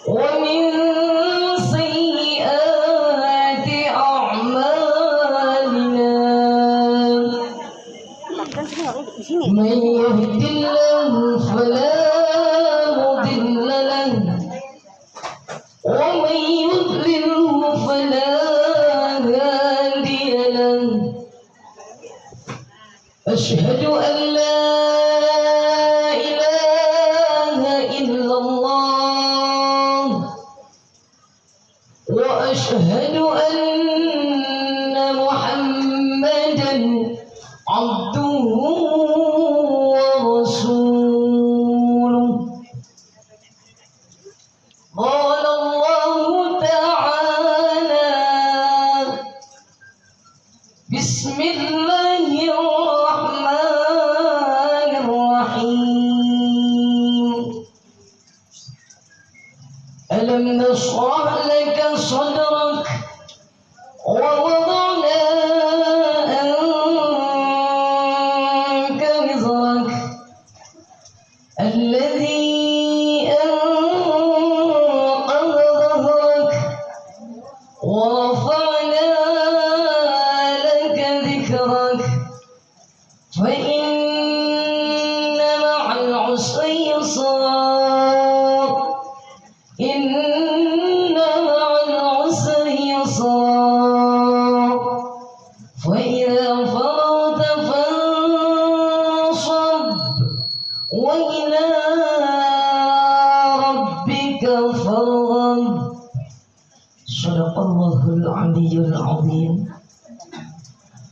ومن سيئات أعمالنا من يهد الله فلا مضل له ومن يضلله فلا هادي له أشهد أن لا إله إلا الله وأشهد أن محمدا عبده ورسوله قال الله تعالى بسم الله الرحمن الرحيم ألم نشرح لك صدرك ووضعنا عنك وزرك الذي أنقض ظهرك ورفعنا لك ذكرك فإن مع العسر يسرا إن مع العسر يسرا فإذا فرغت فانصب وإلى ربك فارغب صدق الله العلي العظيم.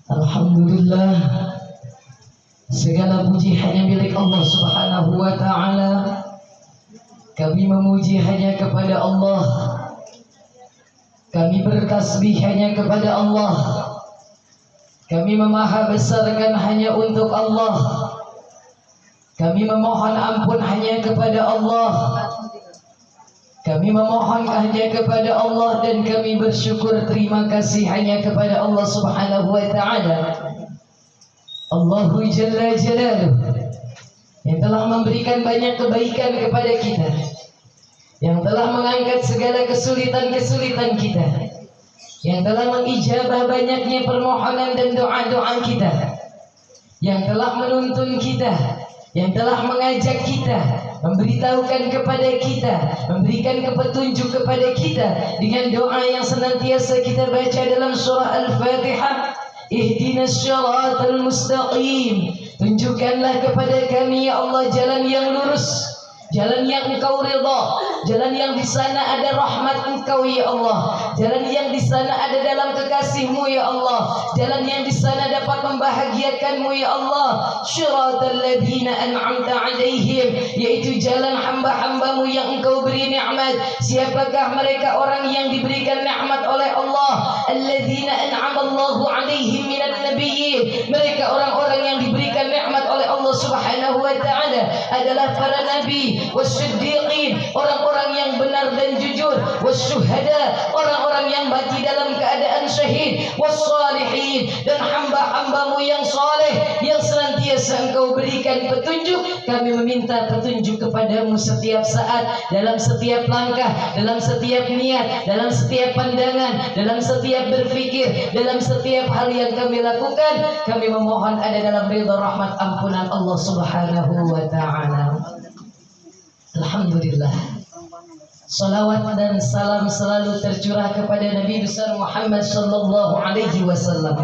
Alhamdulillah, segala puji hanya milik Allah Subhanahu wa ta'ala. Kami memuji hanya kepada Allah, kami bertasbih hanya kepada Allah, kami memaha besarkan hanya untuk Allah, kami memohon ampun hanya kepada Allah, kami memohon hanya kepada Allah, dan kami bersyukur terima kasih hanya kepada Allah Subhanahu wa ta'ala. Allahu Jalla Jalaluh yang telah memberikan banyak kebaikan kepada kita, yang telah mengangkat segala kesulitan-kesulitan kita, yang telah mengijabah banyaknya permohonan dan doa-doa kita, yang telah menuntun kita, yang telah mengajak kita, memberitahukan kepada kita, memberikan petunjuk kepada kita dengan doa yang senantiasa kita baca dalam surah Al-Fatihah. Ihdinas syiratal mustaqim, tunjukkanlah kepada kami ya Allah jalan yang lurus, jalan yang Engkau ridha, jalan yang di sana ada rahmat Engkau ya Allah, jalan yang di sana ada dalam kekasih-Mu ya Allah, jalan yang di sana dapat membahagiakan-Mu ya Allah. Syiratal ladzina an'amta 'alaihim, yaitu jalan hamba-hamba-Mu yang Engkau beri nikmat. Siapakah mereka? Orang yang diberikan nikmat oleh Allah. Alladzina an'amallahu 'alaihim minan nabiyyin, mereka orang-orang yang diberikan nikmat oleh Allah Subhanahu wa ta'ala adalah para nabi, wasyiddiqin, orang-orang yang benar dan jujur, wasyuhada, orang-orang yang mati dalam keadaan syahid, wassalihin, dan hamba-hamba-Mu yang saleh yang senantiasa Engkau berikan petunjuk. Kami meminta petunjuk kepada-Mu setiap saat, dalam setiap langkah, dalam setiap niat, dalam setiap pandangan, dalam setiap berfikir, dalam setiap hal yang kami lakukan. Kami memohon ada dalam ridha rahmat ampunan Allah Subhanahu wa ta'ala. Alhamdulillah, salawat dan salam selalu tercurah kepada Nabi besar Muhammad sallallahu alaihi wasallam.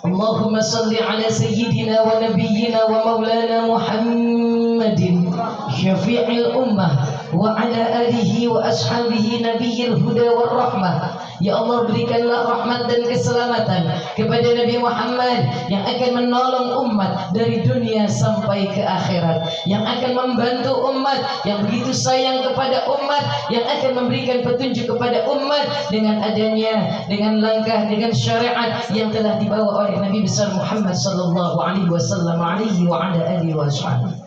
Allahumma salli ala sayyidina wa nabiyyina wa maulana Muhammadin syafi'il ummah wa ala alihi wa ashabihi nabiyil huda war rahmah. Ya Allah, berikanlah rahmat dan keselamatan kepada Nabi Muhammad yang akan menolong umat dari dunia sampai ke akhirat, yang akan membantu umat, yang begitu sayang kepada umat, yang akan memberikan petunjuk kepada umat dengan adanya, dengan langkah, dengan syariat yang telah dibawa oleh Nabi besar Muhammad sallallahu alaihi wasallam alaihi wa ala alihi wa sahbihi.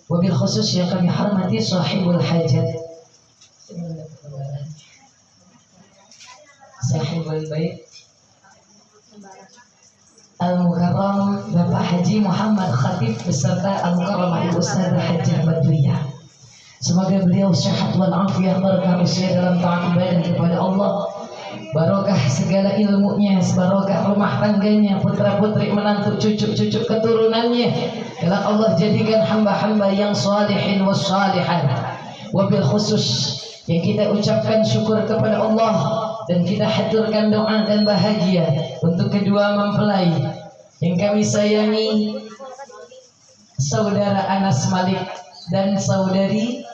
Wabil khusus yang kami hormati sahibul hajat, sahibul bait Al-Mukarram Bapak Haji Muhammad Khatib beserta Al-Mukarramah Ibu Ustazah Hajjah Badriyah. Semoga beliau sehat walafiat, barokah usia dalam taat ibadah kepada Allah, barokah segala ilmunya, barokah rumah tangganya, putra-putri, menantu, cucu-cucu keturunannya. Kelak Allah jadikan hamba-hamba yang salihin wassalihan. Wabil khusus yang kita ucapkan syukur kepada Allah dan kita haturkan doa dan bahagia untuk kedua mempelai yang kami sayangi, saudara Anas Malik dan saudari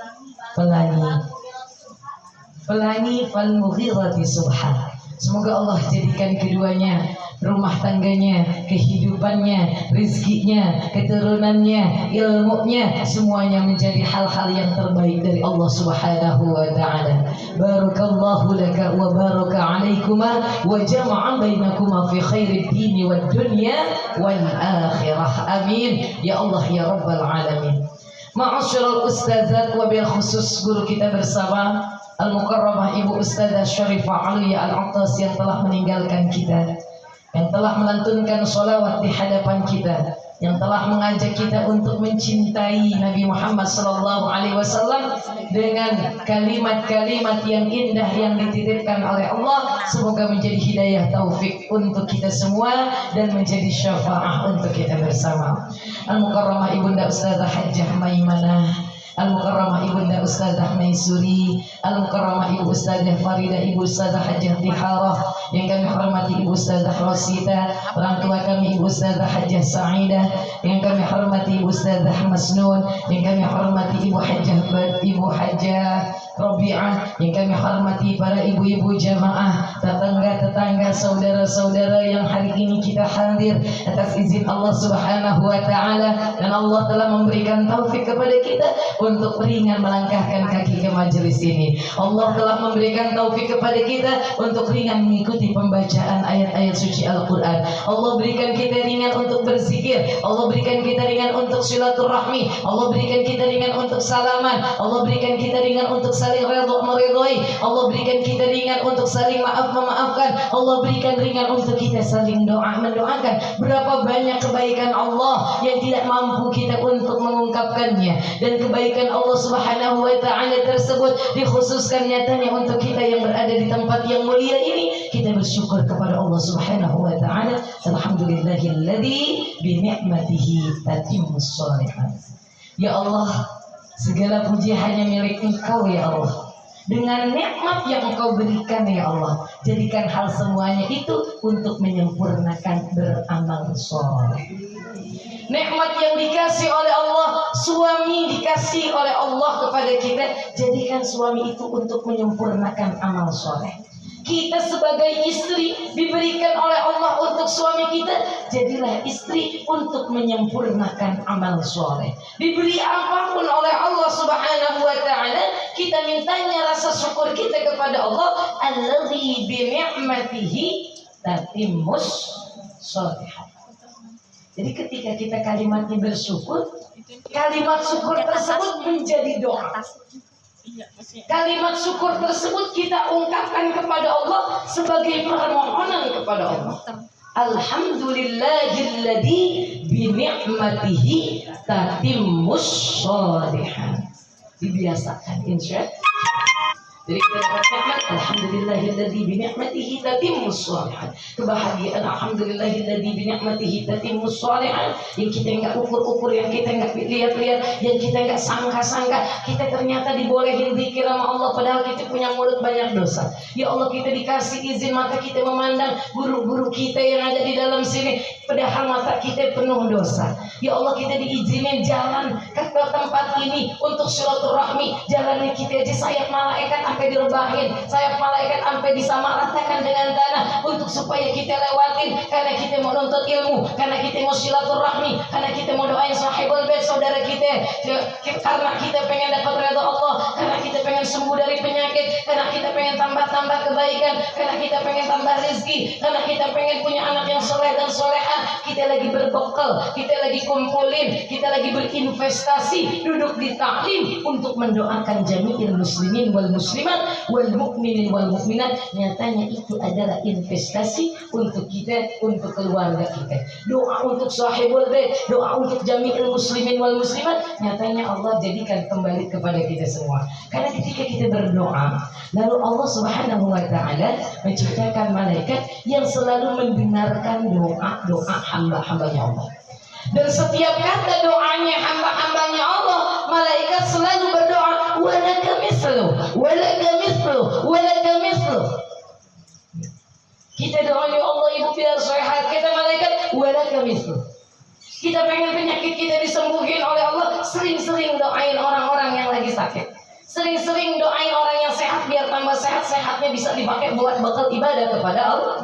Pelangi Fal-Mughirati Subhan. Semoga Allah jadikan keduanya, rumah tangganya, kehidupannya, rizkinya, keturunannya, ilmunya, semuanya menjadi hal-hal yang terbaik dari Allah Subhanahu wa ta'ala. Barakallahu laka wa baraka alaikuma wa jama'a bainakuma fi khairid dini wad dunya wal akhirah. Amin ya Allah ya rabbal alamin. Ma'asyiral ustazat, wabil khusus guru kita bersama Al-Mukarramah Ibu Ustazah Syarifah Alia Al-Attas yang telah meninggalkan kita, yang telah melantunkan sholawat di hadapan kita, yang telah mengajak kita untuk mencintai Nabi Muhammad SAW dengan kalimat-kalimat yang indah yang dititipkan oleh Allah. Semoga menjadi hidayah taufik untuk kita semua dan menjadi syafaah untuk kita bersama. Al-Mukarramah Ibunda Ustazah Hajjah Maimanah, Al-Mukarramah Ibunda Ustazah Maisuri, Al-Mukarramah Ibu Ustazah Farida, Ibu Ustazah Hajjah Tiharah, yang kami hormati Ibu Ustazah Rosita, orang tua kami Ibu Ustazah Hajjah Sa'idah, yang kami hormati Ibu Ustazah Masnun, yang kami hormati Ibu Hajjah Rabi'ah, yang kami hormati para ibu-ibu jamaah, tetangga-tetangga, saudara-saudara yang hari ini kita hadir atas izin Allah Subhanahu wa ta'ala, dan Allah telah memberikan taufik kepada kita untuk ringan melangkahkan kaki ke majelis ini. Allah telah memberikan taufik kepada kita untuk ringan mengikuti pembacaan ayat-ayat suci Al-Quran. Allah berikan kita ringan untuk berzikir, Allah berikan kita ringan untuk silaturahmi, Allah berikan kita ringan untuk salaman, Allah berikan kita ringan untuk saling redha meridhai, Allah berikan kita ringan untuk saling maaf memaafkan, Allah berikan ringan untuk kita saling doa mendoakan. Berapa banyak kebaikan Allah yang tidak mampu kita untuk mengungkapkannya, dan kebaikan Allah Subhanahu wa ta'ala tersebut dikhususkan nyatanya untuk kita yang berada di tempat yang mulia ini. Kita bersyukur kepada Allah Subhanahu wa ta'ala. Alhamdulillahilladzi bi ni'matihi tatimmus shalihat. Ya Allah, segala puji hanya milik Engkau ya Allah. Dengan nikmat yang Engkau berikan ya Allah, jadikan hal semuanya itu untuk menyempurnakan beramal soleh. Nikmat yang dikasih oleh Allah, suami dikasih oleh Allah kepada kita, jadikan suami itu untuk menyempurnakan amal soleh. Kita sebagai istri diberikan oleh Allah untuk suami kita, jadilah istri untuk menyempurnakan amal soleh. Diberi apapun oleh Allah Subhanahu wa ta'ala, kita mintanya rasa syukur kita kepada Allah. Alladzi bi ni'matihi tatimmus shalihat. Jadi ketika kita kalimatnya bersyukur, kalimat syukur tersebut menjadi doa. Kalimat syukur tersebut kita ungkapkan kepada Allah sebagai permohonan kepada Allah. Alhamdulillahilladzi bi ni'matihi tatimmus shalihat. Dibiasakan insyaallah. Jadi kita dapat nikmat, alhamdulillahilladzi bi ni'matihi tatimmus shalihat. Kebahagiaan alhamdulillahilladzi bi ni'matihi tatimmus shalihat. Yang kita enggak ukur-ukur, yang kita enggak lihat-lihat, yang kita enggak sangka-sangka, kita ternyata dibolehin zikir sama Allah padahal kita punya mulut banyak dosa. Ya Allah, kita dikasih izin maka kita memandang guru-guru kita yang ada di dalam sini padahal mata kita penuh dosa. Ya Allah, kita diizinin jalan ke tempat ini untuk silaturahmi. Jalannya kita aja sayap malaikat sampai direbahin, sayap malaikat sampai disamaratakan dengan tanah untuk supaya kita lewatin, karena kita mau nuntut ilmu, karena kita mau silaturahmi, karena kita mau doain sahibul bait saudara kita, karena kita pengen dapat redha Allah, karena kita pengen pengen sembuh dari penyakit, karena kita pengen tambah-tambah kebaikan, karena kita pengen tambah rezeki, karena kita pengen punya anak yang soleh dan soleha. Kita lagi berbekal, kita lagi kumpulin, kita lagi berinvestasi, duduk di taklim untuk mendoakan jami'il muslimin wal muslimat wal mu'minin wal mu'minat. Nyatanya itu adalah investasi untuk kita, untuk keluarga kita. Doa untuk sahibul bait, doa untuk jami'il muslimin wal muslimat, nyatanya Allah jadikan kembali kepada kita semua. Karena ketika kita berdoa, lalu Allah Subhanahu wa taala menciptakan malaikat yang selalu mendengarkan doa-doa hamba-hambanya Allah. Dan setiap kata doanya hamba-hambanya Allah, malaikat selalu berdoa, walaka mislu, walaka mislu, walaka mislu. Kita doa, ya Allah ibu biar sehat, kata malaikat, walaka mislu. Kita pengen penyakit kita disembuhin oleh Allah, sering-sering doain orang-orang yang lagi sakit. Sering-sering doain orang yang sehat biar tambah sehat, sehatnya bisa dipakai buat bekal ibadah kepada Allah.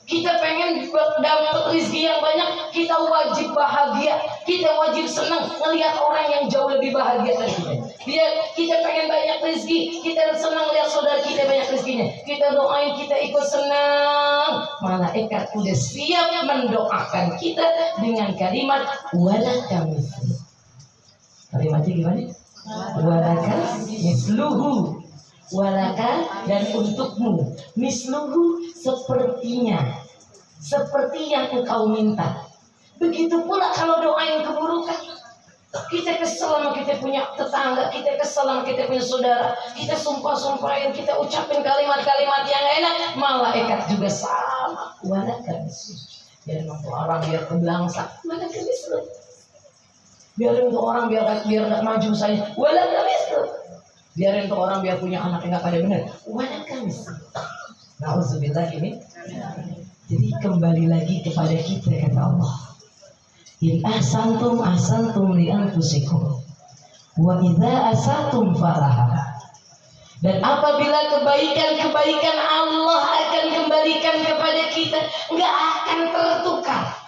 Kita pengen dapat rezeki yang banyak, kita wajib bahagia, kita wajib senang melihat orang yang jauh lebih bahagia dari kita. Biar kita pengen banyak rezeki, kita senang lihat saudara kita banyak rezekinya. Kita doain, kita ikut senang. Malaikat udah siap mendoakan kita dengan kalimat walaka mislu. Kalimatnya gimana? Walaka misluhu. Walaka dan untukmu, misluhu sepertinya, seperti yang engkau minta. Begitu pula kalau doain keburukan. Kita kesel sama kita punya tetangga, kita kesel sama kita punya saudara, kita sumpah-sumpahin, kita ucapin kalimat-kalimat yang enak, malaikat juga sama. Walaka misluhu. Biar untuk orang biar kebelangsa, walaka misluhu. Biar untuk orang biar gak maju saya, walaka misluhu. Biarin untuk orang biar punya anak yang gak pada benar. Walaka misluhu. Nauzubillah ini. Jadi kembali lagi kepada kita, kata Allah. In ahsantum ahsantum li anfusikum wa idza asatum falaha. Dan apabila kebaikan-kebaikan Allah akan kembalikan kepada kita, enggak akan tertukar.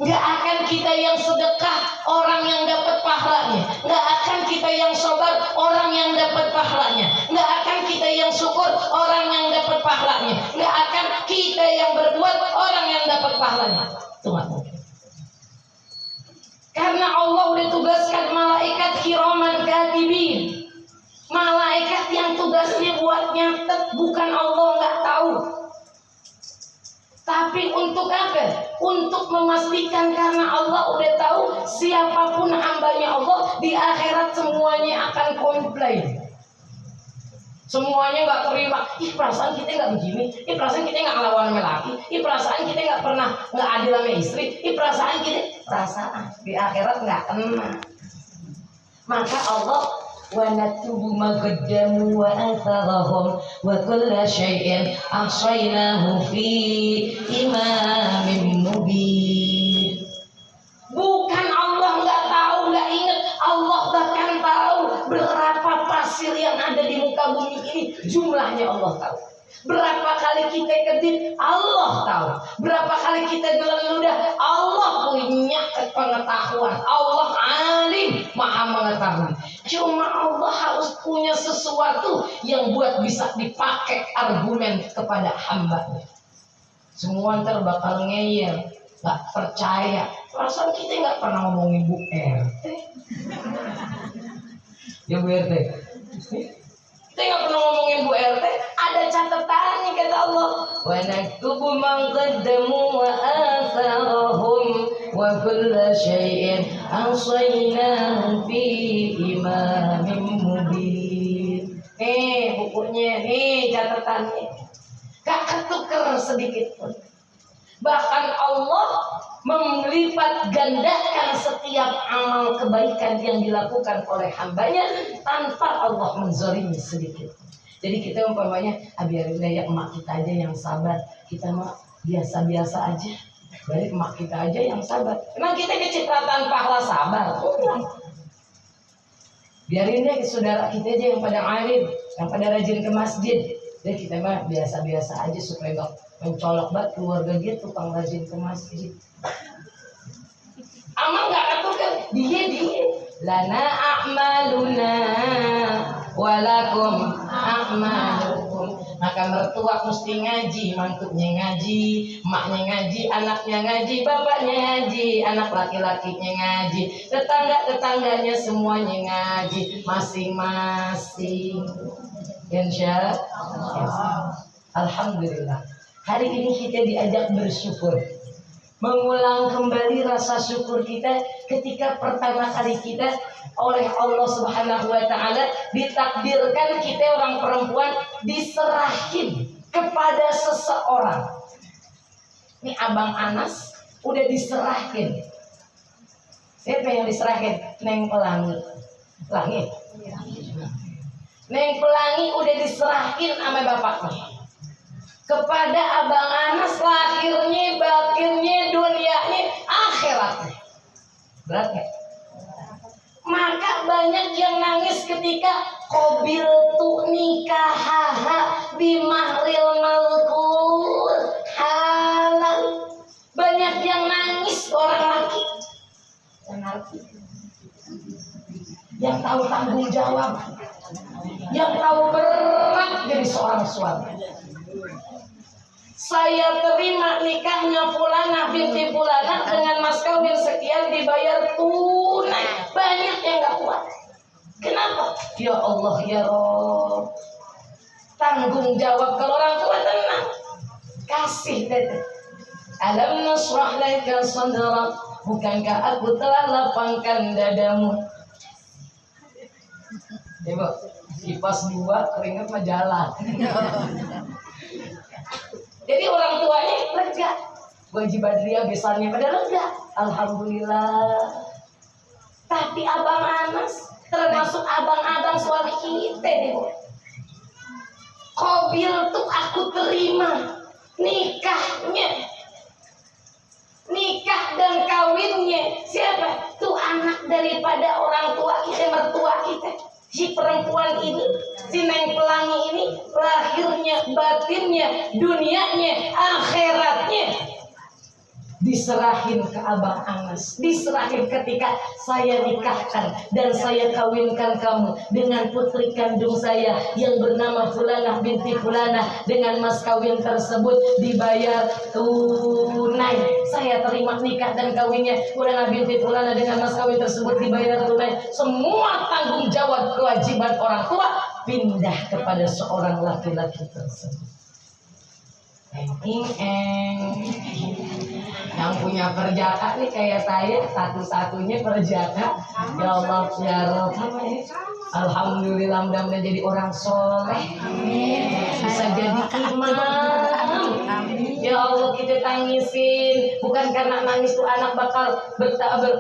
Nggak akan kita yang sedekah orang yang dapat pahalanya, nggak akan kita yang sabar orang yang dapat pahalanya, nggak akan kita yang syukur orang yang dapat pahalanya, nggak akan kita yang berbuat orang yang dapat pahalanya. Itu nggak mungkin. Karena Allah udah tugaskan malaikat kiraman katibin, malaikat yang tugasnya buat nyatet, bukan Allah nggak tahu. Tapi untuk apa? Untuk memastikan, karena Allah udah tahu siapapun hambanya Allah di akhirat semuanya akan komplain. Semuanya nggak terima. Ih perasaan kita nggak begini. Ih perasaan kita nggak ngelawan sama laki. Ih perasaan kita nggak pernah nggak adil sama istri. Ih perasaan di akhirat nggak kena. Maka Allah ونكتب ما قدموا وآثارهم وكل شيء أحصيناه في إمام مبين. Bukan Allah nggak tahu, nggak ingat. Allah bahkan tahu berapa pasir yang ada di muka bumi ini, jumlahnya Allah tahu. Berapa kali kita kedip, Allah tahu. Berapa kali kita gelang ludah, Allah punya pengetahuan. Allah alim, maha mengetahui. Cuma Allah harus punya sesuatu yang buat bisa dipakai argumen kepada hambanya. Semua ntar bakal ngeyel, gak percaya. Perasaan kita gak pernah ngomongin Bu RT. Ya Bu RT, kita gak pernah ngomongin Bu RT. Ada catatannya kata Allah. Wa naktubu man qaddamu wa atharahum wa kulla syai'in ahsaynahu fi imamin mubin. Bukunya, catatannya. Gak ketuker sedikit pun. Bahkan Allah melipat gandakan setiap amal kebaikan yang dilakukan oleh hambanya tanpa Allah menzalimi sedikit. Jadi kita umpamanya, biarin ya emak kita aja yang sabar, kita mah biasa-biasa aja. Dari emak kita aja yang sabar. Emang kita kecipratan pahala sabar? Biarin deh saudara kita aja yang pada alim, yang pada rajin ke masjid. Dan kita mah biasa-biasa aja supaya gak mencolok banget keluarga dia tukang rajin ke masjid. Amal gak ketukar, dia lana a'maluna walakum a'malukum. Maka mertua mesti ngaji, mantunya ngaji, maknya ngaji, anaknya ngaji, bapaknya ngaji, anak laki-lakinya ngaji, tetangga-tetangganya semuanya ngaji, masing-masing. Insya Allah. Alhamdulillah. Hari ini kita diajak bersyukur, mengulang kembali rasa syukur kita ketika pertama kali kita oleh Allah Subhanahu wa taala ditakdirkan kita orang perempuan diserahin kepada seseorang. Ini Abang Anas udah diserahin. Siapa yang diserahin? Neng Pelangi. Pelangi. Neng Pelangi udah diserahin sama bapaknya kepada Abang Anas, lahirnya, batinnya, dunianya, akhiratnya. Berat gak? Maka banyak yang nangis ketika qabil tu nikahaha bimahril malkul halal. Banyak yang nangis orang laki yang tahu tanggung jawab, yang tahu berat jadi seorang suami. Saya terima nikahnya Fulanah binti Fulanah dengan mas kawin sekian dibayar tunai. Banyak yang gak kuat. Kenapa? Ya Allah ya Rob. Tanggung jawab kalau orang tua tenang. Kasih teteh. Alam nasrah laka sadrak. Bukankah aku telah lapangkan dadamu? Coba kipas 2 keringat mah jalan. Jadi orang tuanya lega, Wajib Badriah besarnya pada lega, alhamdulillah. Tapi Abang Anas termasuk abang-abang suami kita deh. Qabil tuh aku terima nikahnya, nikah dan kawinnya. Siapa? Tuh anak daripada orang tua kita, mertua kita. Si perempuan ini, si Neng Pelangi ini, lahirnya, batinnya, dunianya, akhiratnya diserahin ke Abang Anas, diserahin ketika saya nikahkan dan saya kawinkan kamu dengan putri kandung saya yang bernama Fulanah binti Fulanah. Dengan mas kawin tersebut dibayar tunai. Saya terima nikah dan kawinnya Fulanah binti Fulanah dengan mas kawin tersebut dibayar tunai. Semua tanggung jawab kewajiban orang tua pindah kepada seorang laki-laki tersebut. Yang punya perjaka nih kayak saya, satu-satunya perjaka. Ya Allah ya Rabb. Alhamdulillah, mudah-mudahan jadi orang soleh, bisa jadi imam. Ya Allah, kita tangisin, bukan karena nangis tuh anak bakal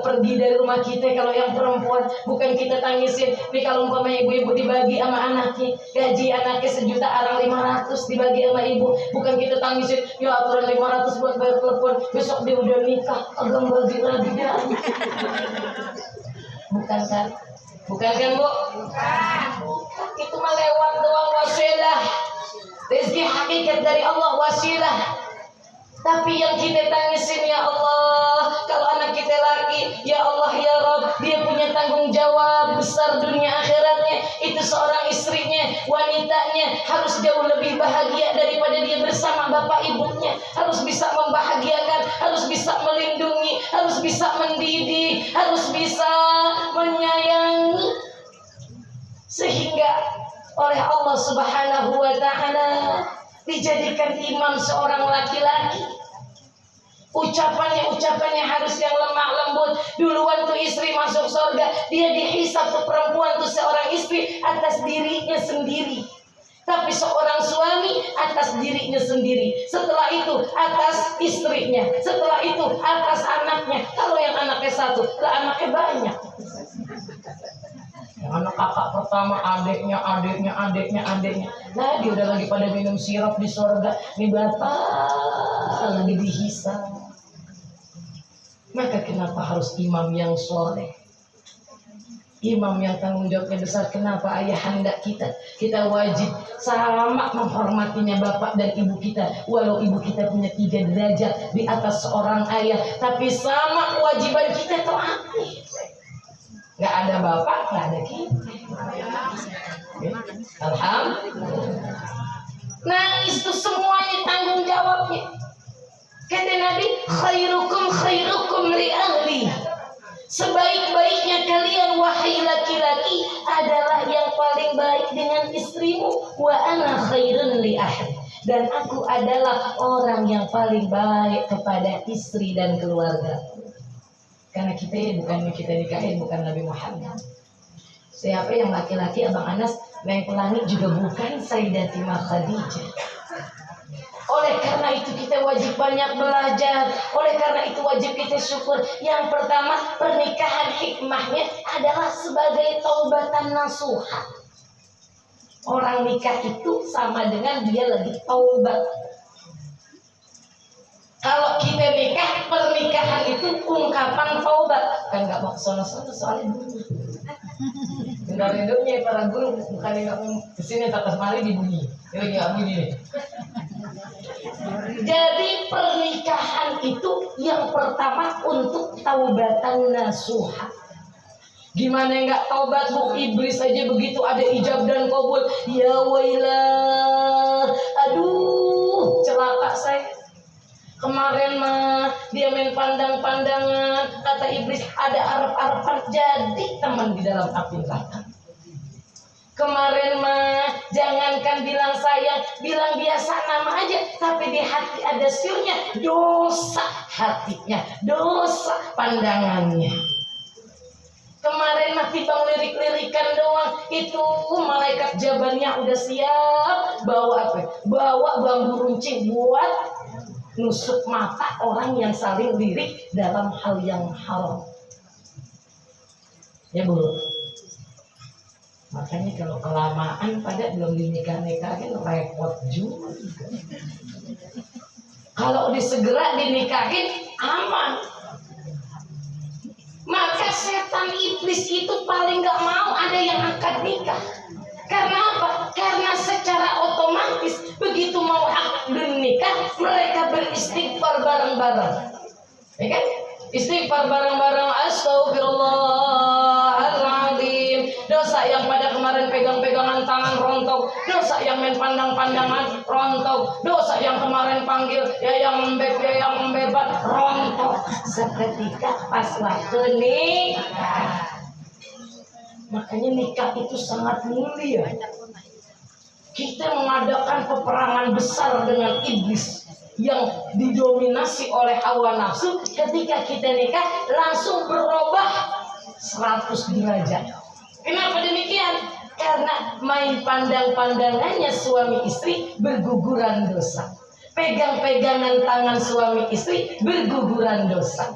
pergi dari rumah kita. Kalau yang perempuan, bukan kita tangisin. Nih kalau umpamanya ibu-ibu dibagi sama anaknya, gaji anaknya 1 juta, arang 500 dibagi sama ibu, bukan kita tangisin. Ya aturan 500 buat bayar telepon, besok dia udah nikah, agak bagi lagi dia. Bukan kan? Bukan kan Bu? Bukan. Itu mah lewat doang, wasilah. Rezeki hakikat dari Allah, wasilah. Tapi yang kita tangisin, ya Allah, kalau anak kita laki, ya Allah ya Rabb, dia punya tanggung jawab besar dunia akhiratnya. Itu seorang istrinya, wanitanya harus jauh lebih bahagia daripada dia bersama bapak ibunya. Harus bisa membahagiakan, harus bisa melindungi, harus bisa mendidik, harus bisa menyayangi. Sehingga oleh Allah Subhanahu wa taala dijadikan imam seorang laki-laki. Ucapannya harus yang lemah lembut. Duluan tuh istri masuk surga, dia dihisab tuh perempuan tuh seorang istri atas dirinya sendiri. Tapi seorang suami atas dirinya sendiri. Setelah itu atas istrinya. Setelah itu atas anaknya. Kalau yang anaknya 1, lah anaknya banyak. Anak kakak pertama, adiknya. Nah dia udah lagi pada minum sirup di surga. Ini batal lagi dihisab. Maka kenapa harus imam yang soleh, imam yang tanggung jawabnya besar? Kenapa ayahanda kita wajib sama menghormatinya bapak dan ibu kita. Walau ibu kita punya 3 derajat di atas seorang ayah, tapi sama kewajiban kita taati. Nggak ada bapak, nggak ada kita. Alhamdulillah. Nangis itu semuanya tanggung jawabnya. Kata Nabi, khairukum li ahli. Sebaik-baiknya kalian wahai laki-laki adalah yang paling baik dengan istrimu. Wa ana khairun li ahli. Dan aku adalah orang yang paling baik kepada istri dan keluarga. Karena kita ini bukan kita nikahin, bukan Nabi Muhammad. Siapa yang laki-laki Abang Anas naik ke langit juga bukan Sayyidatina Khadijah. Oleh karena itu kita wajib banyak belajar. Oleh karena itu wajib kita syukur. Yang pertama, pernikahan hikmahnya adalah sebagai taubatan nasuha. Orang nikah itu sama dengan dia lagi taubat. Kalau kita nikah, pernikahan itu ungkapan taubat. Kan gak mau sono-sono soalnya dulu. Tinggal hidupnya para guru bukan yang kesini tak mari dibunyi. Ini nggak bunyi nih. Jadi pernikahan itu yang pertama untuk taubatan nasuha. Gimana nggak taubat? Bu, iblis aja begitu ada ijab dan kabul. Ya wailah, aduh celaka saya. Kemarin mah dia main pandang-pandangan, kata iblis ada arep-arepan jadi teman di dalam api neraka. Kemarin mah jangankan bilang sayang, bilang biasa nama aja, tapi di hati ada siurnya, dosa hatinya, dosa pandangannya. Kemarin mah timbang lirik-lirikan doang, itu malaikat jabannya udah siap bawa apa? Bawa bambu runcing buat nusuk mata orang yang saling lirik dalam hal yang haram. Ya Bu. Makanya kalau kelamaan pada belum dinikah-nikahin repot juga. Kalau disegera dinikahin aman. Maka setan iblis itu paling gak mau ada yang angkat nikah. Karena apa? Karena secara otomatis begitu mau akad nikah mereka beristighfar bareng-bareng. Ya kan? Istighfar bareng-bareng, astagfirullahaladzim. Dosa yang pada kemarin pegang-pegangan tangan rontok, dosa yang main pandang-pandangan rontok, dosa yang kemarin panggil ya yang membebat rontok. Seketika pas waktu nikah. Makanya nikah itu sangat mulia. Kita mengadakan peperangan besar dengan iblis yang didominasi oleh hawa nafsu. Ketika kita nikah langsung berubah 100 derajat. Kenapa demikian? Karena main pandang-pandangannya suami istri berguguran dosa. Pegang-pegangan tangan suami istri berguguran dosa.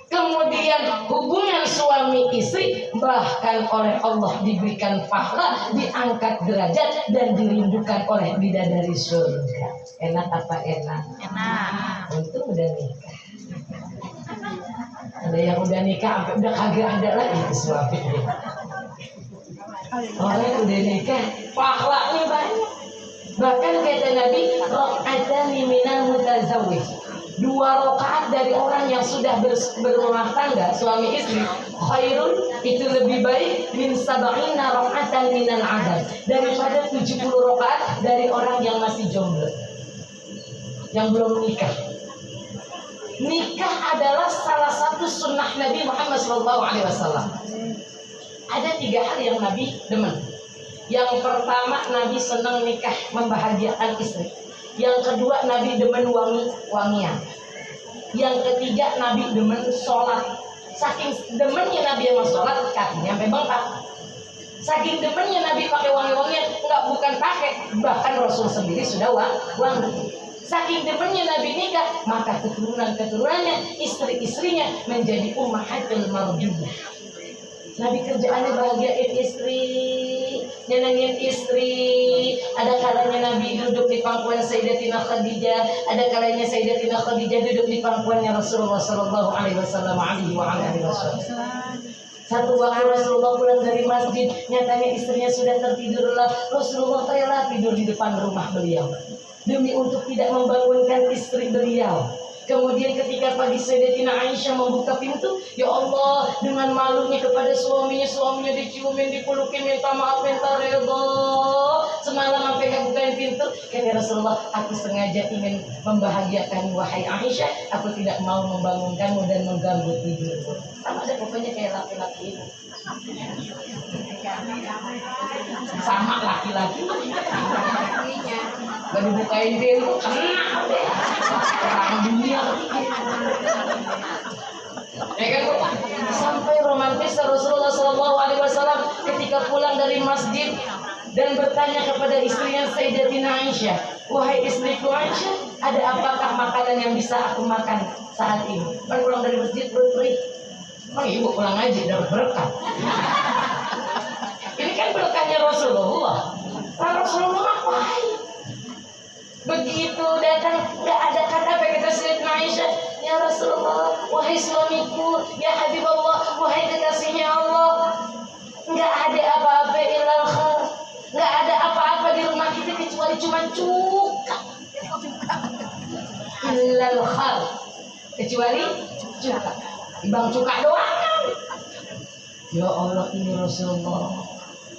Kemudian hubungan suami istri bahkan oleh Allah diberikan pahala, diangkat derajat dan dirindukan oleh bidadari surga. Enak apa enak? Enak. Untung udah nikah. Ada yang udah nikah sampai udah kagak ada lagi suami. Orang udah nikah pahalanya banyak. Bahkan kata Nabi, raqatani minal mutazawwij. 2 rakaat dari orang yang sudah berumah tangga, suami istri, khairun itu lebih baik min sab'ina rakaatan minal adab, daripada 70 rakaat dari orang yang masih jomblo, yang belum nikah. Nikah adalah salah satu sunnah Nabi Muhammad SAW. Ada 3 hal yang Nabi demen. Yang pertama, Nabi senang nikah, membahagiakan istri. Yang kedua, Nabi demen wangi-wangian. Yang ketiga, Nabi demen sholat. Saking demennya Nabi sama sholat, kakinya sampai bengkak. Saking demennya Nabi pakai wangi-wangian, bukan pakai, bahkan Rasul sendiri sudah wangi. Saking demennya Nabi nikah, maka keturunan-keturunannya, istri-istrinya menjadi ummahatul marjudah. Nabi kerjaannya bahagiain istri, nyenengin istri. Ada kalanya Nabi duduk di pangkuan Sayyidatina Khadijah, ada kalanya Sayyidatina Khadijah duduk di pangkuannya Rasulullah Sallallahu Alaihi Wasallam. Satu waktu Rasulullah pulang dari masjid, nyatanya istrinya sudah tertidur lelah. Rasulullah rela tidur di depan rumah beliau demi untuk tidak membangunkan istri beliau. Kemudian ketika pagi Sayyidatina Aisyah membuka pintu, ya Allah, dengan malunya kepada suaminya diciumin, dipelukin, minta maaf, minta redha. Semalam sampai gak bukain pintu, kata Rasulullah, aku sengaja ingin membahagiakan wahai Aisyah, aku tidak mau membangunkanmu dan mengganggu tidurmu. Sama aja pokoknya kayak laki-laki itu. Sama laki-laki. Gak dibukain pintu, kena deh. Orang dunia. Ya kan, Bu? Sampai romantis Rasulullah SAW ketika pulang dari masjid dan bertanya kepada istrinya Sayyidatina Aisyah, wahai istriku Aisyah, ada apakah makanan yang bisa aku makan saat ini? Kan pulang dari masjid perih. Emang ibu pulang aja dapat berkah. Ini kan berkahnya Rasulullah. Rasulullah ngapain? Begitu datang, gak ada kata apa kata Sayyidatina Aisyah, ya Rasulullah, wahai suamiku, ya Habibullah, wahai kekasihnya Allah, gak ada apa-apa ilal khair, gak ada apa-apa di rumah kita kecuali cuma cuka. Ilal khair, kecuali cuka. Bang cuka doang. Ya Allah, ini Rasulullah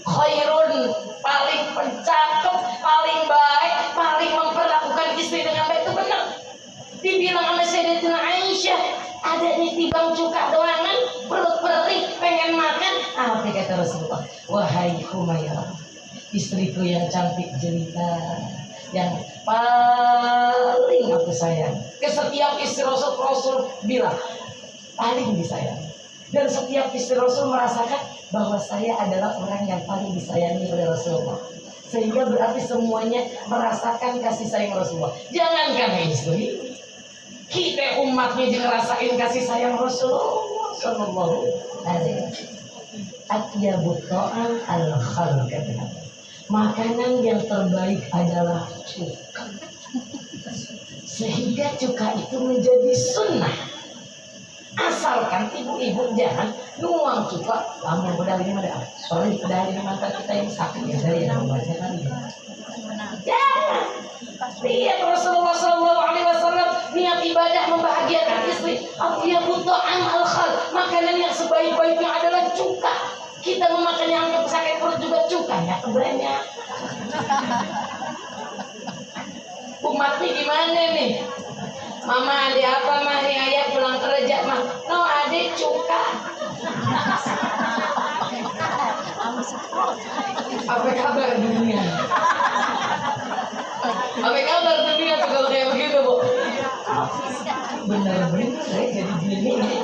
khairun, paling pencakep, paling baik, paling memperlakukan istri dengan baik. Itu benar. Dibilang sama Sayyidatina Aisyah, ada nih tibang cuka doangan, perut perih, pengen makan. Apa kata Rasulullah? Wahai Humairah, istriku yang cantik jelita, yang paling aku sayang. Ke setiap istri Rasul bilang paling disayang. Dan setiap istri Rasul merasakan bahwa saya adalah orang yang paling disayangi oleh Rasulullah. Sehingga berarti semuanya merasakan kasih sayang Rasulullah. Jangankan istri, kita umatnya juga ngerasain kasih sayang Rasulullah Sallallahu Alaihi Wasallam. Atyabut ta'am al-khalq. Makanan yang terbaik adalah cuka. Sehingga cuka itu menjadi sunnah. Asalkan ibu-ibu jangan nuang cuka, lama pedal ini ada perih pedal ini mata kita yang sakit ya dari yang membaca tadi. Jangan. Lihat Rasulullah SAW niat ibadah membahagiakan istri. Atyabu ta'am al-khal, makanan yang sebaik-baiknya adalah cuka. Kita memakan yang anggap sakit perut juga cukanya kebanyak. Umatnya gimana nih? Mama ada apa mah nih ayah pulang kerja mah? No ada cuka. Apa kabar dunia? Apa kabar dunia tuh kalau kayak begitu Bu? Bener-bener jadi bini nih.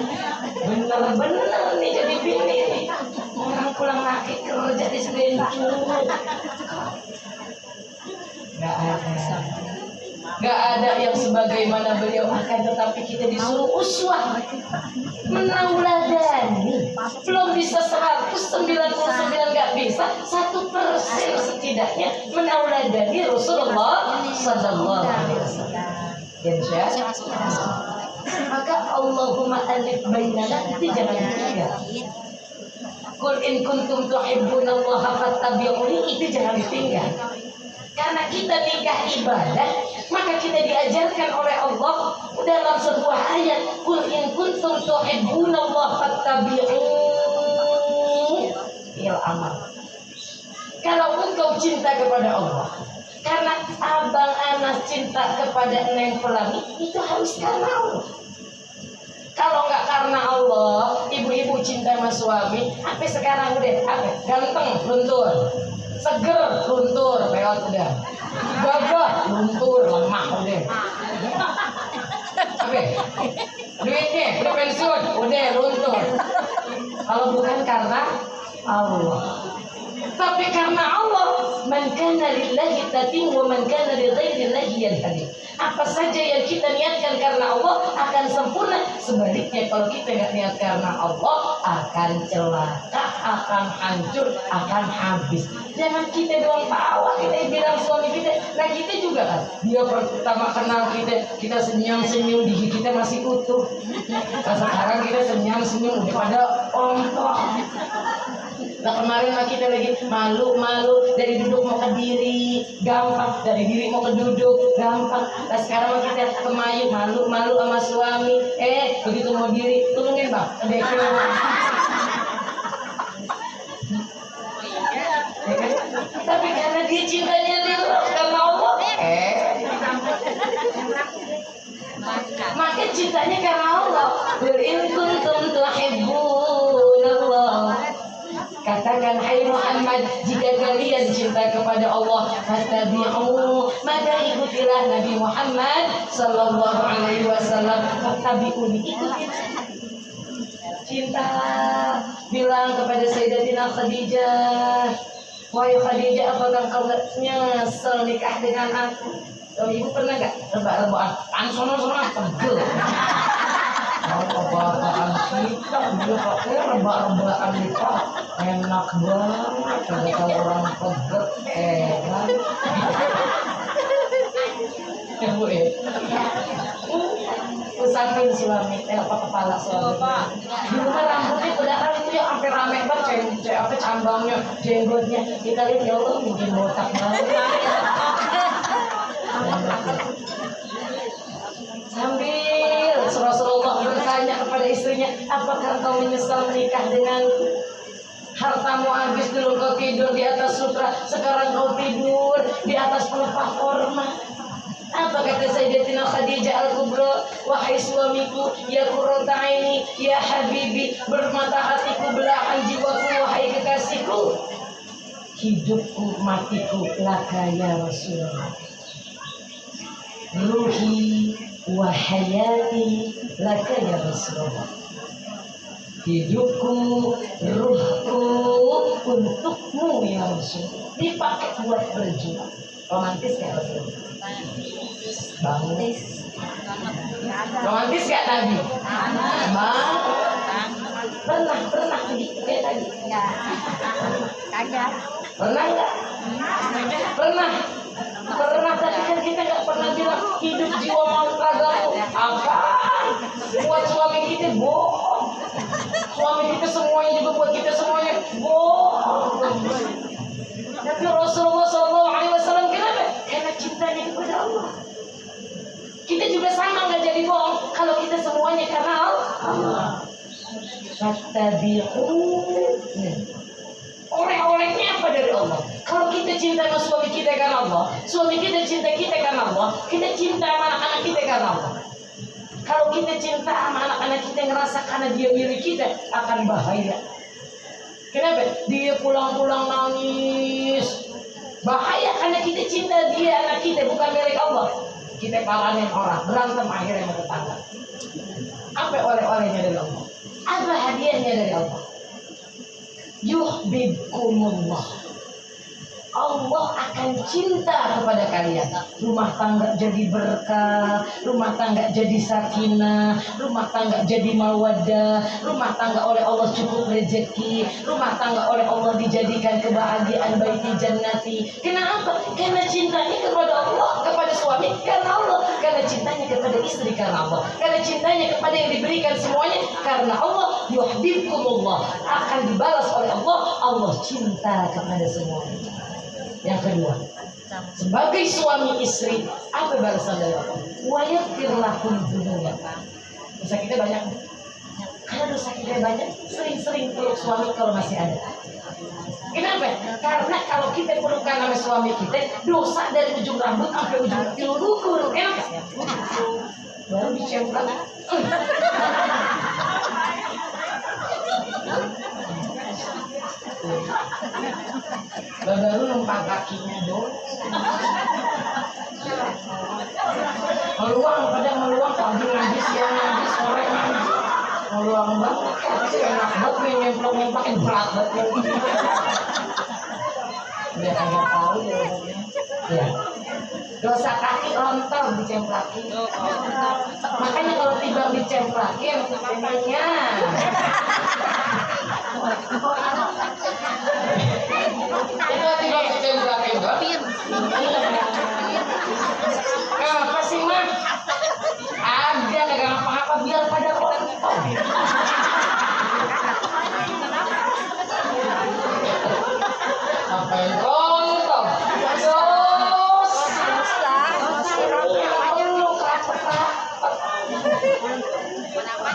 Bener-bener nih jadi bini nih. Orang pulang laki kerja di Senin Gak ada. Gak ada yang sebagaimana beliau akan, tetapi kita disuruh uswah, menauladani. Belum bisa 199 gak bisa, 1% setidaknya menauladani Rasulullah Sallallahu Alaihi Wasallam. Maka Allahumma alif bainana itu jangan ditinggal. Qul in kuntum tuhibbunallaha fattabi'uni, itu jangan ditinggal. Karena kita nikah ibadah, maka kita diajarkan oleh Allah dalam sebuah ayat, qul in kuntum tuhibbunallaha fattabi'uni il amal. Kalau engkau cinta kepada Allah, karena abang Anas cinta kepada Neng Pelangi, itu harus karena Allah. Kalau nggak karena Allah, ibu-ibu cinta sama suami, sampai sekarang udah apa? Ganteng, luntur. Seger, luntur, lewat udah. Gagah, luntur, lemah udah. Oke, duitnya, udah pensiun, udah luntur. Kalau bukan karena Allah, tapi karena Allah, man kana lillahi tatim wa man kana li ghairillahi yanhadi. Apa saja yang kita niatkan karena Allah akan sempurna. Sebaliknya kalau kita nggak niat karena Allah, akan celaka, akan hancur, akan habis. Jangan kita doang tawa, kita bilang suami kita, nah kita juga kan. Dia pertama kenal kita senyum-senyum, gigi kita masih utuh. Nah sekarang kita senyum-senyum udah pada ompong. Nah kemarin mah kita lagi malu-malu dari duduk mau ke diri gampang, dari diri mau ke duduk gampang. Nah sekarang mah kita kemayu malu-malu sama suami. Begitu mau diri turunin bang, dekin. Tapi karena dia cintanya lillah karena Allah, maka cintanya karena Allah. Qul in kuntum tuhibbunallah. Katakan hai Muhammad, jika kalian cinta kepada Allah, fattabi'u, maka ikutilah Nabi Muhammad sallallahu alaihi wasallam. Fattabi'uni, ikuti. Cinta bilang kepada Sayyidatina Khadijah, wahai Khadijah, apakah kau nyesel nikah dengan aku? Oh, ibu pernah gak rebak-rebakan? Sono-sono pegel. Apa-apaan kita dia pakai rebak-rebakan kita enak banget. Kalau orang pegel, kan? Bu ya. Sampai suami, apa kepala suami. Di rumah rambutnya padahal itu ya sampai rame banget, apa cambangnya, jenggotnya. Kita lihat ya Allah mungkin botak banget. Sambil Rasulullah bertanya kepada istrinya, apakah kau menyesal menikah denganku? Hartamu habis dulu kau tidur di atas sutra, sekarang kau tidur di atas pelepah korma. Apa kata Sayyidatina Khadijah Al-Kubra, wahai suamiku, ya qurrata aini, ya habibi, bermata hatiku, belahan jiwaku, wahai kekasihku, hidupku, matiku, laka ya Rasulullah. Ruhi wa hayati laka ya Rasulullah. Hidupku, ruhku untukmu ya Rasulullah. Dipakai buat berjuang. Romantis gak Rasulullah? Banget. Romantis gak Nabi? Pernah begitu kayak tadi? Enggak. Kagak. Pernah enggak? Pernah, tapi kan kita nggak pernah bilang hidup jiwa mau ragamu apa? Buat suami kita bohong. Suami kita semuanya juga buat kita semuanya bohong. Tapi Rasulullah SAW kenapa? Karena cintanya kepada Allah. Kita juga sama nggak jadi bohong kalau kita semuanya karena Allah. Fattabi'u. Oleh-olehnya apa dari Allah? Kalau kita cinta sama suami kita karena Allah, suami kita cinta kita karena Allah, kita cinta sama anak-anak kita karena Allah. Kalau kita cinta sama anak-anak kita ngerasa karena dia milik kita, akan bahaya. Kenapa? Dia pulang-pulang nangis. Bahaya karena kita cinta dia, anak kita bukan milik Allah. Kita kalahin orang, berantem akhirnya sama tetangga. Apa oleh-olehnya dari Allah? Apa hadiahnya dari Allah? Yuhibbukumullah. Allah akan cinta kepada kalian. Rumah tangga jadi berkah, rumah tangga jadi sakinah, rumah tangga jadi mawaddah, rumah tangga oleh Allah cukup rezeki, rumah tangga oleh Allah dijadikan kebahagiaan baiti jannati. Kenapa? Karena cintanya kepada Allah, kepada suami karena Allah, karena cintanya kepada istri karena Allah, karena cintanya kepada yang diberikan semuanya karena Allah. Yuhibbukumullah, akan dibalas oleh Allah. Allah cinta kepada semuanya. Yang kedua, sebagai suami istri, apa balasan dari Allah? Wa yaghfir lakum dzunubakum. Dosa kita banyak. Karena dosa kita banyak, sering-sering peluk suami kalau masih ada. Kenapa? Karena kalau kita pelukan sama suami kita, dosa dari ujung rambut sampai ujung kuku. Enak ya? Baru dicemplak. Baru numpak kakinya dong. Meluang, kadang meluang pagi ngaji, siang ngaji, sore ngaji. Meluang banget, tapi enak banget nih nyemplok-nyemplakin berat banget. Biar agak tahu ya. Dosa kaki rontok dicemplakin. Makanya kalau tiba dicemplakin, emangnya. Itu tiba dicemplakin, apa sih mah? Ada nggak apa-apa biar pada rontok.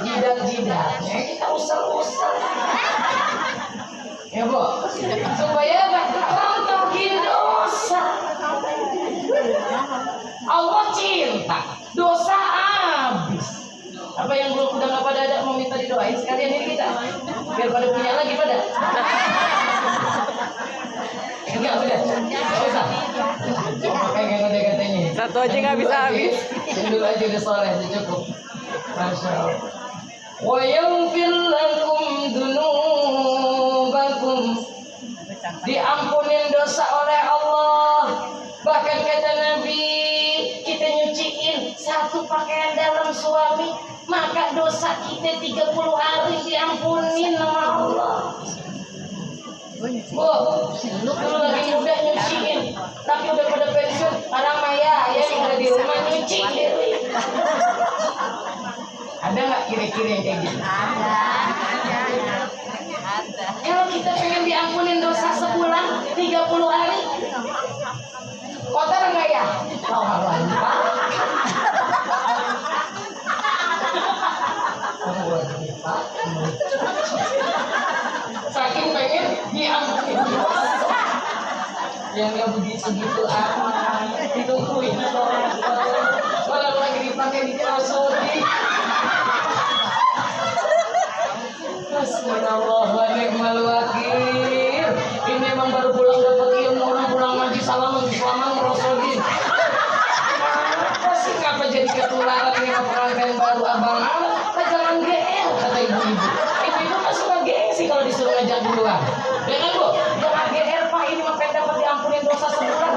jidat-jidatnya kita usel-usel. Ya Bu, supaya rontokin dosa. Allah cinta, dosa habis. Apa yang belum udah nggak pada ada mau minta didoain sekalian ini kita, biar pada punya lagi pada. Enggak udah, nggak usah. Pengen kata-katanya. Satu aja nggak bisa habis. Dulu aja udah soleh, cukup. Masya Allah. Wa yaghfir lakum dzunubakum. Diampunin dosa oleh Allah. Bahkan kata Nabi, kita nyuciin satu pakaian dalam suami, maka dosa kita 30 hari diampunin sama Allah. Bu, dulu lagi muda nyuciin, tapi udah pada pensiun, orang maya ya yang ada di rumah nyuci. Ada nggak kira-kira yang kayak gitu? Ada. Kalau kita pengen diampunin dosa sebulan 30 hari, kotor nggak ya? Oh, lagi Pak. Saking pengen diampunin dosa. Yang nggak begitu amat, ditungguin orang lagi dipakai di Saudi. Bismillah wa ni'mal wakil. Ini memang baru pulang dapat ilmu, orang pulang ngaji salaman merosodin. Apa sih ngapa jadi ketularan ini perangkat baru abang anak? Jangan GL kata ibu-ibu. Ibu-ibu kan suka gengsi kalau disuruh ngajak duluan. Ya kan Bu? Jangan GL Pak, ini mah pengen dapat diampunin dosa sebulan.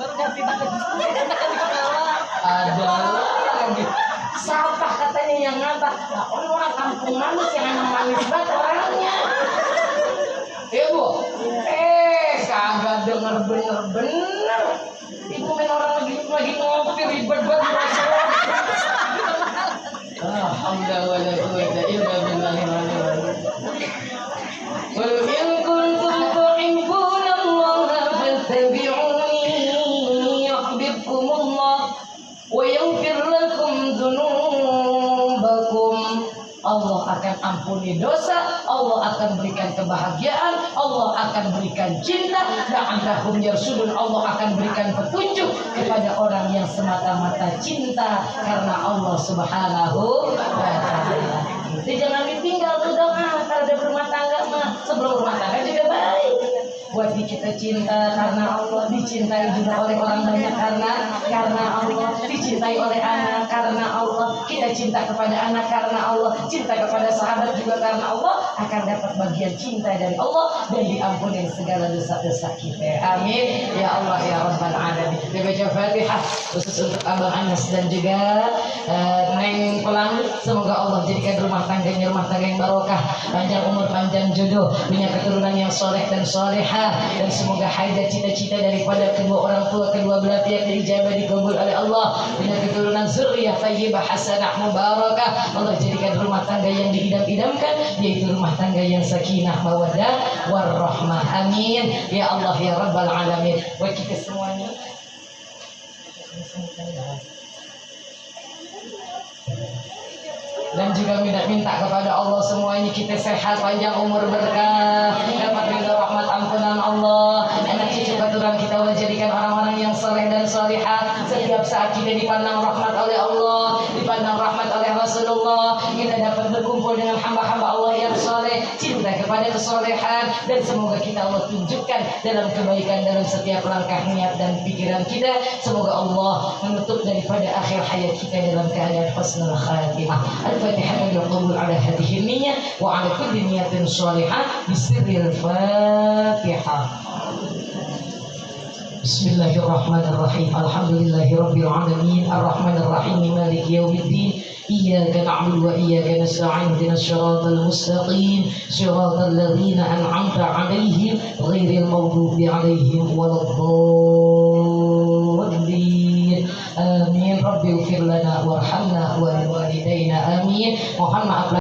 Baru dapat ada lagi. Sampah katanya yang ngata. Nah, orang kampung manis yang emang manis banget orangnya. Ya Bu? Kagak denger bener-bener. Ibu main orang lagi ngopi ribet banget merasa. Alhamdulillah illa billahi wa in kuntum tuhibbuna Allah fattabi'uni yuhibbukumullah wa yaghfir lakum dzunubakum. Allah akan ampuni dosa, Allah akan berikan kebahagiaan, Allah akan berikan cinta, la'allahum yarsudun. Allah akan berikan petunjuk kepada orang yang semata-mata cinta karena Allah Subhanahu wa ta'ala. Jadi jangan ditinggal tuh doa kalau udah berumah tangga mah. Sebelum rumah tangga juga baik. Buat kita cinta karena Allah, dicintai juga oleh orang banyak karena Allah, dicintai oleh anak karena Allah, kita cinta kepada anak karena Allah, cinta kepada sahabat juga karena Allah, akan dapat bagian cinta dari Allah dan diampuni segala dosa-dosa kita. Amin ya Allah ya Rabbal Alamin. Kita baca Fatihah khusus untuk Abang Anas dan juga Neng Pelangi. Semoga Allah jadikan rumah tangganya rumah tangga yang barokah, panjang umur, panjang jodoh, punya keturunan yang soleh dan solehah, dan semoga hajat cita-cita daripada kedua orang tua kedua belah pihak dijabah dikabul oleh Allah, punya keturunan zuriyah thayyibah hasanah mubarakah. Allah jadikan rumah tangga yang diidam-idamkan, yaitu rumah tangga yang sakinah mawaddah warahmah. Amin ya Allah ya Rabbal Alamin. Buat kita semuanya dan juga minta kepada Allah semuanya kita sehat, panjang umur, berkah, dapat ridha rahmat ampunan Allah, anak cucu keturunan kita Allah jadikan orang-orang yang soleh dan solihah. Setiap saat kita dipandang rahmat oleh Allah, dipandang rahmat oleh Rasulullah, kita dapat berkumpul dengan hamba-hamba Allah yang soleh, cinta kepada kesolehan, dan semoga kita Allah tunjukkan dalam kebaikan dalam setiap langkah niat dan pikiran kita. Semoga Allah menutup daripada akhir hayat kita dalam keadaan husnul khatimah. Al-Fatihah wal ala hadhihi niyyah wa ala kulli niyatin shalihah bisirril Fatihah. Bismillahirrahmanirrahim. Alhamdulillahirabbil alamin arrahmanir rahim maliki yaumiddin. Iyyaka na'budu wa iyyaka nasta'in ihdinas siratal mustaqim siratal ladzina an'amta 'alaihim ghairil maghdubi 'alaihim waladdallin. Amin. Rabbighfir lana warhamna wa liwalidayna. Amin. Mohon maaf